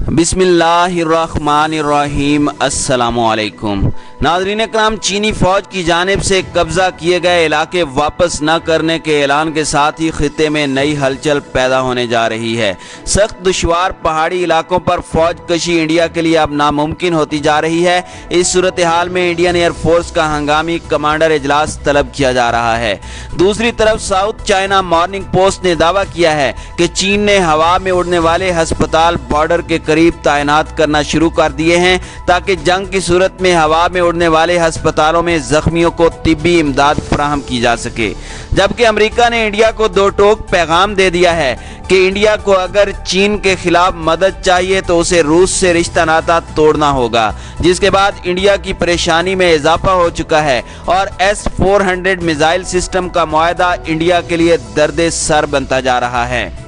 बिस्मिल्लाहिर्रहमानिर्रहीम। अस्सलामुअलैकुम नाज़रीन इकराम, चीनी फौज की जानिब से कब्जा किए गए इलाके वापस न करने के ऐलान के साथ ही खित्ते में नई हलचल पैदा होने जा रही है। सख्त दुश्वार पहाड़ी इलाकों पर फौज कशी इंडिया के लिए अब नामुमकिन होती जा रही है। इस सूरत हाल में इंडियन एयरफोर्स का हंगामी कमांडर इजलास तलब किया जा रहा है। दूसरी तरफ साउथ चाइना मॉर्निंग पोस्ट ने दावा किया है कि चीन ने हवा में उड़ने वाले अस्पताल बॉर्डर के करीब तैनात करना शुरू कर दिए हैं ताकि जंग की सूरत में हवा में उड़ने वाले अस्पतालों में जख्मियों को तिब्बी इमदाद फराहम की जा सके। जबकि अमेरिका ने इंडिया को दो टोक पैगाम दे दिया है कि इंडिया को अगर चीन के खिलाफ मदद चाहिए तो उसे रूस से रिश्ता नाता तोड़ना होगा, जिसके बाद इंडिया की परेशानी में इजाफा हो चुका है और S-400 मिसाइल सिस्टम का मुआहदा इंडिया के लिए दर्द सर बनता जा रहा है।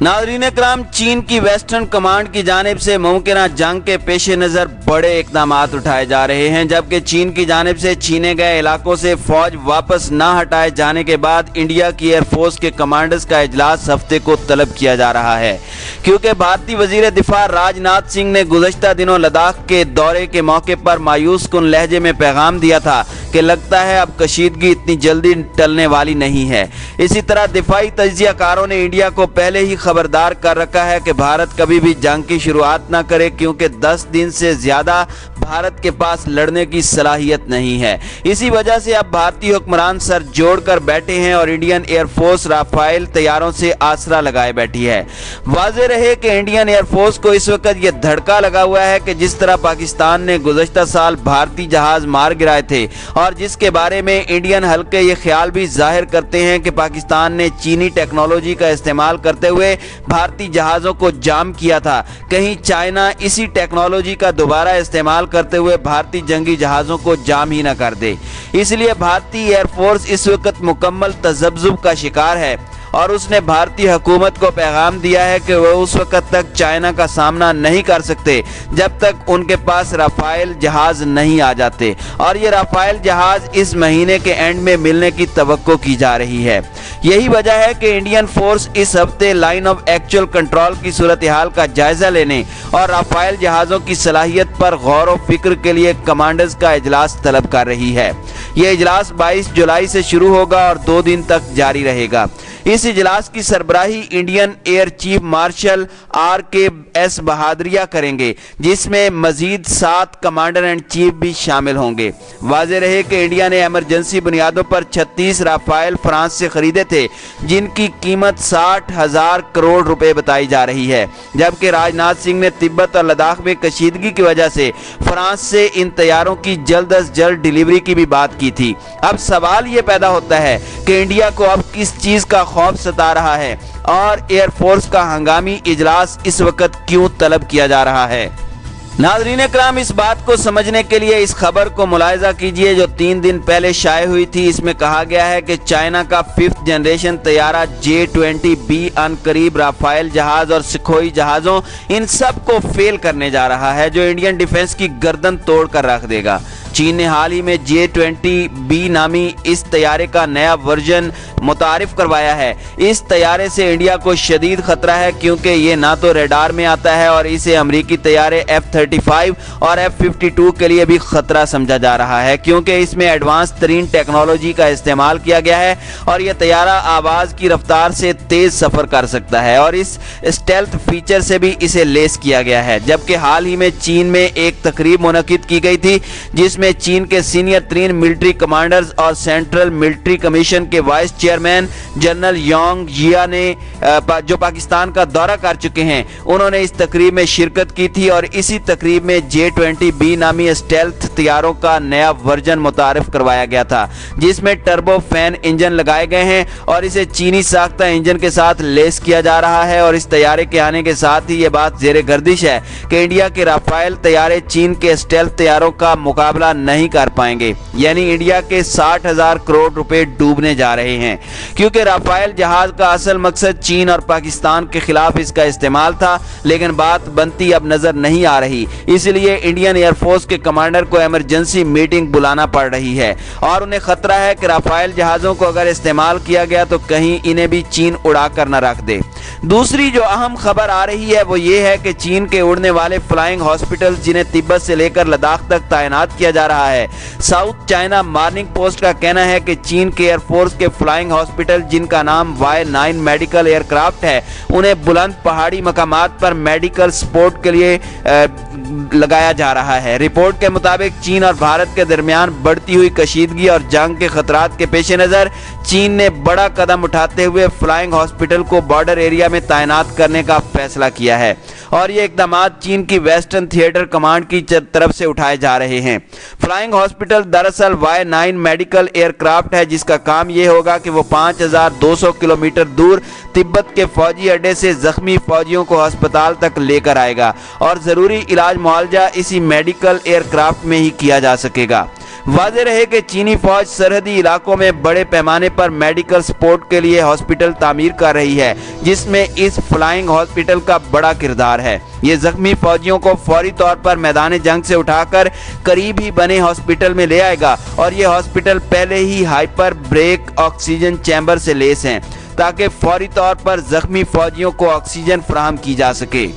नाज़रीन इकराम, चीन की वेस्टर्न कमांड की जानिब से मुमकिन जंग के पेश नज़र बड़े इकदाम उठाए जा रहे हैं। जबकि चीन की जानिब से छीने गए इलाकों से फौज वापस न हटाए जाने के बाद इंडिया की एयरफोर्स के कमांडर्स का इजलास हफ्ते को तलब किया जा रहा है, क्योंकि भारतीय वजीर दिफा राजनाथ सिंह ने गुज़श्ता दिनों लद्दाख के दौरे के मौके पर मायूस कुन लहजे में पैगाम दिया था कि लगता है अब कशीदगी इतनी जल्दी टलने वाली नहीं है। इसी तरह दिफाई तज्जियाकारों ने इंडिया को पहले ही खबरदार कर रखा है कि भारत कभी भी जंग की शुरुआत न करे, क्योंकि 10 दिन से ज्यादा भारत के पास लड़ने की सलाहियत नहीं है। इसी वजह से अब भारतीय हुक्मरान सर जोड़कर बैठे हैं और इंडियन एयरफोर्स राफेल तैयारों से आसरा लगाए बैठी है। वाज़ेह रहे कि इंडियन एयरफोर्स को इस वक्त यह धड़का लगा हुआ है कि जिस तरह पाकिस्तान ने गुज़श्ता साल भारतीय जहाज मार गिराए थे और जिसके बारे में इंडियन हल्के ये ख्याल भी जाहिर करते हैं कि पाकिस्तान ने चीनी टेक्नोलॉजी का इस्तेमाल करते हुए भारतीय जहाज़ों को जाम किया था, कहीं चाइना इसी टेक्नोलॉजी का दोबारा इस्तेमाल करते हुए भारतीय जंगी जहाज़ों को जाम ही न कर दे। इसलिए भारतीय एयरफोर्स इस वक्त मुकम्मल तज़ब्ज़ुब का शिकार है और उसने भारतीय हुकूमत को पैगाम दिया है कि वह उस वक्त तक चाइना का सामना नहीं कर सकते जब तक उनके पास राफेल जहाज नहीं आ जाते, और ये राफेल जहाज इस महीने के एंड में मिलने की तवक्को की जा रही है। यही वजह है कि इंडियन फोर्स इस हफ्ते लाइन ऑफ एक्चुअल कंट्रोल की सूरत हाल का जायजा लेने और राफेल जहाज़ों की सलाहियत पर गौर व फिक्र के लिए कमांडर्स का इजलास तलब कर रही है। यह इजलास 22 जुलाई से शुरू होगा और 2 दिन तक जारी रहेगा। इस इजलास की सरबराही Indian air chief marshal RKS Bhadauria करेंगे, जिसमें मजीद 7 कमांडर एंड चीफ भी शामिल होंगे। वाज़ेह रहे कि इंडिया ने इमरजेंसी बुनियादों पर 36 राफेल फ्रांस से खरीदे थे, जिनकी कीमत 60,000 करोड़ रुपए बताई जा रही है। जबकि राजनाथ सिंह ने तिब्बत और लद्दाख में कशीदगी की वजह से फ्रांस से इन तैयारों की जल्द अज जल्द डिलीवरी की भी बात की थी। अब सवाल ये पैदा होता है कि इंडिया को अब किस चीज का खौफ सता रहा है और एयरफोर्स का हंगामी इजलास इस वक्त क्यों तलब किया जा रहा है। नाज़रीन इकराम, इस बात को समझने के लिए इस खबर को मुलाहिजा कीजिए जो 3 दिन पहले शाये हुई थी। इसमें कहा गया है कि चाइना का 5th जनरेशन तैयारा J-20B अनकरीब राफेल जहाज और सुखोई जहाज़ों इन सब को फेल करने जा रहा है, जो इंडियन डिफेंस की गर्दन तोड़ कर रख देगा। चीन ने हाल ही में J-20B नामी इस तैयारे का नया वर्जन मुतारिफ करवाया है। इस तैयारे से इंडिया को शदीद खतरा है, क्योंकि ये ना तो रडार में आता है और इसे अमरीकी तैयारे F-35 और F-52 के लिए भी खतरा समझा जा रहा है, क्योंकि इसमें एडवांस तरीन टेक्नोलॉजी का इस्तेमाल किया गया है और यह तैयारा आवाज़ की रफ्तार से तेज सफ़र कर सकता है और इस स्टेल्थ फीचर से भी इसे लेस किया गया है। जबकि हाल ही में चीन में एक तकरीब मुनक्किद की गई थी जिसमें चीन के सीनियर 3 मिलिट्री कमांडर्स और सेंट्रल मिलिट्री कमीशन के वाइस चेयरमैन जनरल योंग जिया ने जो पाकिस्तान का दौरा कर चुके हैं, उन्होंने इस तकरीब में शिरकत की थी और इसी तकरीब में J-20B नामी स्टेल्थ तैयारों का नया वर्जन मुतारिफ करवाया गया था, जिसमें टर्बो फैन इंजन लगाए गए हैं और इसे चीनी साख्ता इंजन के साथ लेस किया जा रहा है। और इस तैयारे के आने के साथ ही ये बात जेरे गर्दिश है कि इंडिया के राफेल तैयारे चीन के स्टेल्थ तैयारों का मुकाबला नहीं कर पाएंगे, यानी इंडिया के 60,000 करोड़ रुपए डूबने जा रहे हैं, क्योंकि राफेल जहाज का असल मकसद चीन और पाकिस्तान के खिलाफ इसका इस्तेमाल था, लेकिन बात बनती अब नजर नहीं आ रही। इसलिए इंडियन एयरफोर्स के कमांडर को इमरजेंसी मीटिंग बुलाना पड़ रही है और उन्हें खतरा है कि राफेल जहाजों को अगर इस्तेमाल किया गया तो कहीं इन्हें भी चीन उड़ा कर न रख दे। दूसरी जो अहम खबर आ रही है वो ये है कि चीन के उड़ने वाले फ्लाइंग हॉस्पिटल जिन्हें तिब्बत से लेकर लद्दाख तक तैनात किया जा रहा है। साउथ चाइना मॉर्निंग पोस्ट का कहना है कि चीन के एयरफोर्स के फ्लाइंग हॉस्पिटल जिनका नाम Y9 मेडिकल एयरक्राफ्ट है, उन्हें बुलंद पहाड़ी मकामात पर मेडिकल सपोर्ट के लिए लगाया जा रहा है। रिपोर्ट के मुताबिक चीन और भारत के दरमियान बढ़ती हुई कशीदगी और जंग के खतरात के पेश नज़र चीन ने बड़ा कदम उठाते हुए फ्लाइंग हॉस्पिटल को बॉर्डर एरिया में तैनात करने का फैसला किया है और ये इकदाम चीन की वेस्टर्न थिएटर कमांड की तरफ से उठाए जा रहे हैं। फ्लाइंग हॉस्पिटल दरअसल Y9 मेडिकल एयरक्राफ्ट है जिसका काम ये होगा कि वो 5200 किलोमीटर दूर तिब्बत के फौजी अड्डे से जख्मी फौजियों को अस्पताल तक लेकर आएगा और ज़रूरी इलाज मुआवजा इसी मेडिकल एयरक्राफ्ट में ही किया जा सकेगा। वाज़ेह रहे कि चीनी फौज सरहदी इलाकों में बड़े पैमाने पर मेडिकल सपोर्ट के लिए हॉस्पिटल तामीर कर रही है जिसमें इस फ्लाइंग हॉस्पिटल का बड़ा किरदार है। ये जख्मी फौजियों को फौरी तौर पर मैदान जंग से उठाकर करीब ही बने हॉस्पिटल में ले आएगा और ये हॉस्पिटल पहले ही हाइपर ब्रेक ऑक्सीजन चैम्बर से लैस हैं ताकि फौरी तौर पर जख्मी फौजियों को ऑक्सीजन फराहम की जा सके।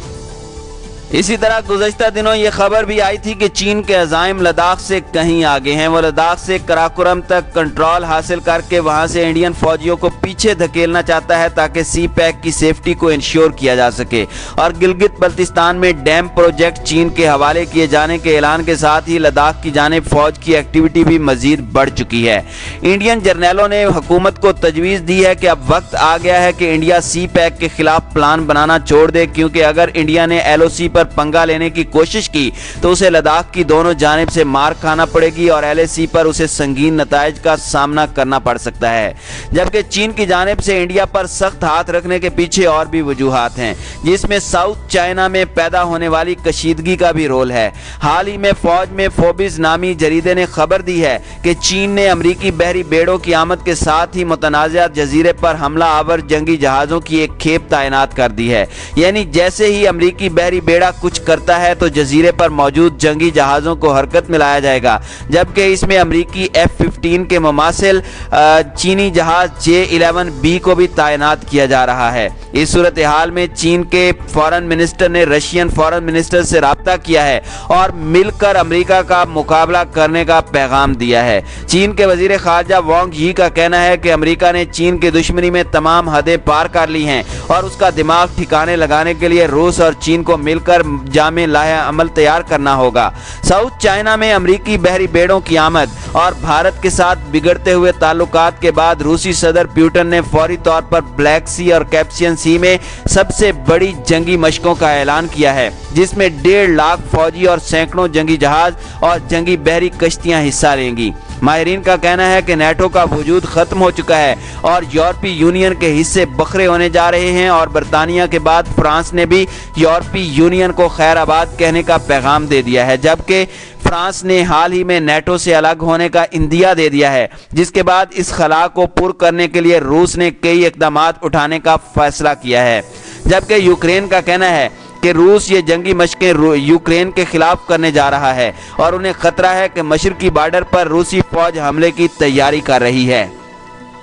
इसी तरह गुज़श्ता दिनों ये खबर भी आई थी कि चीन के अज़ाइम लद्दाख से कहीं आगे हैं। वो लद्दाख से कराकोरम तक कंट्रोल हासिल करके वहां से इंडियन फौजियों को पीछे धकेलना चाहता है ताकि सी पैक की सेफ्टी को इंश्योर किया जा सके और गिलगित बल्तिस्तान में डैम प्रोजेक्ट चीन के हवाले किए जाने के ऐलान के साथ ही लद्दाख की जानिब फौज की एक्टिविटी भी मजीद बढ़ चुकी है। इंडियन जर्नैलों ने हुकूमत को तजवीज़ दी है कि अब वक्त आ गया है कि इंडिया सी पैक के खिलाफ प्लान बनाना छोड़ दे, क्योंकि अगर इंडिया ने LOC पर पंगा लेने की कोशिश की तो उसे लद्दाख की दोनों जानिब से मार खाना पड़ेगी और LAC पर उसे संगीन नताइज का सामना करना पड़ सकता है। जबकि चीन की जानिब से इंडिया पर सख्त हाथ रखने के पीछे और भी वजूहात हैं जिसमें साउथ चाइना में पैदा होने वाली कशीदगी का भी रोल है। हाल ही में फौज में फोबिस नामी जरीदे ने खबर दी है कि चीन ने अमरीकी बहरी बेड़ों की आमद के साथ ही मुतनाज़ा जजीरे पर हमला आवर जंगी जहाज़ों की एक खेप तैनात कर दी है। यानी जैसे ही अमरीकी बहरी बेड़ा कुछ करता है तो जजीरे पर मौजूद जंगी जहाज़ों को हरकत में लाया जाएगा, जबकि इसमें अमरीकी F-15 के मुमासिल चीनी जहाज़ J-11B को भी तैनात किया जा रहा है। इस सूरत हाल में चीन के फॉरेन मिनिस्टर ने रशियन फॉरेन मिनिस्टर से राब्ता किया है और मिलकर अमेरिका का मुकाबला करने का पैगाम दिया है। चीन के वजीर खारजा वांग यी का कहना है कि अमेरिका ने चीन की दुश्मनी में तमाम हदें पार कर ली हैं और उसका दिमाग ठिकाने लगाने के लिए रूस और चीन को मिलकर जामे लाया अमल तैयार करना होगा। साउथ चाइना में अमरीकी बहरी बेड़ों की आमद और भारत के साथ बिगड़ते हुए ताल्लुकात के बाद रूसी सदर पुतिन ने फौरी तौर पर ब्लैक सी और कैस्पियन सी में सबसे बड़ी जंगी मशकों का ऐलान किया है जिसमें 1.5 लाख फौजी और सैकड़ों जंगी जहाज और जंगी बहरी कश्तियां हिस्सा लेंगी। माहिरीन का कहना है कि नेटो का वजूद खत्म हो चुका है और यूरोपीय यूनियन के हिस्से बखरे होने जा रहे हैं और बरतानिया के बाद फ्रांस ने भी यूरोपीय यूनियन को खैराबाद कहने का पैगाम दे दिया है, जबकि फ्रांस ने हाल ही में नेटो से अलग होने का इंदिया दे दिया है, जिसके बाद इस खला को पुर करने के लिए रूस ने कई इकदाम उठाने का फैसला किया है। जबकि यूक्रेन का कहना है कि रूस ये जंगी मशकें यूक्रेन के खिलाफ करने जा रहा है और उन्हें खतरा है कि मशरकी बॉर्डर पर रूसी फौज हमले की तैयारी कर रही है।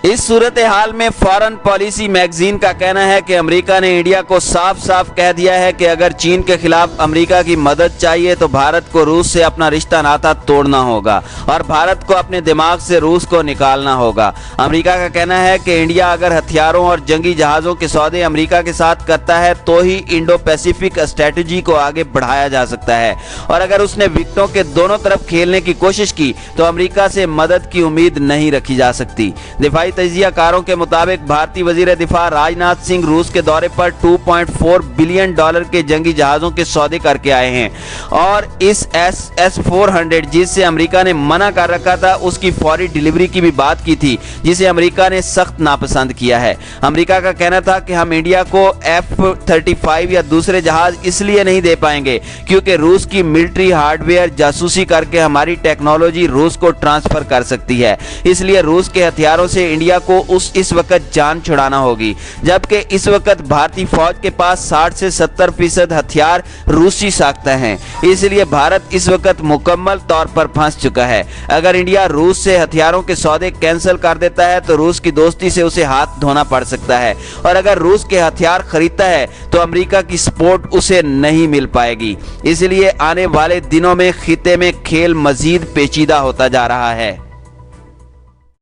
इस सूरत हाल में फॉरेन पॉलिसी मैगजीन का कहना है कि अमेरिका ने इंडिया को साफ साफ कह दिया है कि अगर चीन के खिलाफ अमेरिका की मदद चाहिए तो भारत को रूस से अपना रिश्ता नाता तोड़ना होगा और भारत को अपने दिमाग से रूस को निकालना होगा। अमेरिका का कहना है कि इंडिया अगर हथियारों और जंगी जहाज़ों के सौदे अमेरिका के साथ करता है तो ही इंडो पैसिफिक स्ट्रेटजी को आगे बढ़ाया जा सकता है और अगर उसने विकेटों के दोनों तरफ खेलने की कोशिश की तो अमेरिका से मदद की उम्मीद नहीं रखी जा सकती। दिफाई तजियाकारों के मुताबिक भारतीय वजीर दिफा राजनाथ सिंह रूस के दौरे पर $2.4 बिलियन के जंगी जहाज़ों के सौदे करके आए हैं और इस S-400 जिससे अमेरिका ने मना कर रखा था उसकी फौरी डिलीवरी की भी बात की थी, जिसे अमेरिका ने सख्त नापसंद किया है। अमेरिका का कहना था कि हम इंडिया को F-35 या दूसरे जहाज इसलिए नहीं दे पाएंगे क्योंकि रूस की मिलिट्री हार्डवेयर जासूसी करके हमारी टेक्नोलॉजी रूस को ट्रांसफर कर सकती है, इसलिए रूस के हथियारों से इंडिया को इस वक्त जान छुड़ाना होगी, जबकि इस वक्त भारतीय फौज के पास 60 से 70% हथियार रूसी साख्ता हैं। इसलिए भारत इस वक्त मुकम्मल तौर पर फंस चुका है। अगर इंडिया रूस से हथियारों के सौदे कैंसिल कर देता है तो रूस की दोस्ती से उसे हाथ धोना पड़ सकता है, और अगर रूस के हथियार खरीदता है तो अमेरिका की सपोर्ट उसे नहीं मिल पाएगी। इसलिए आने वाले दिनों में खिते में खेल मजीद पेचीदा होता जा रहा है।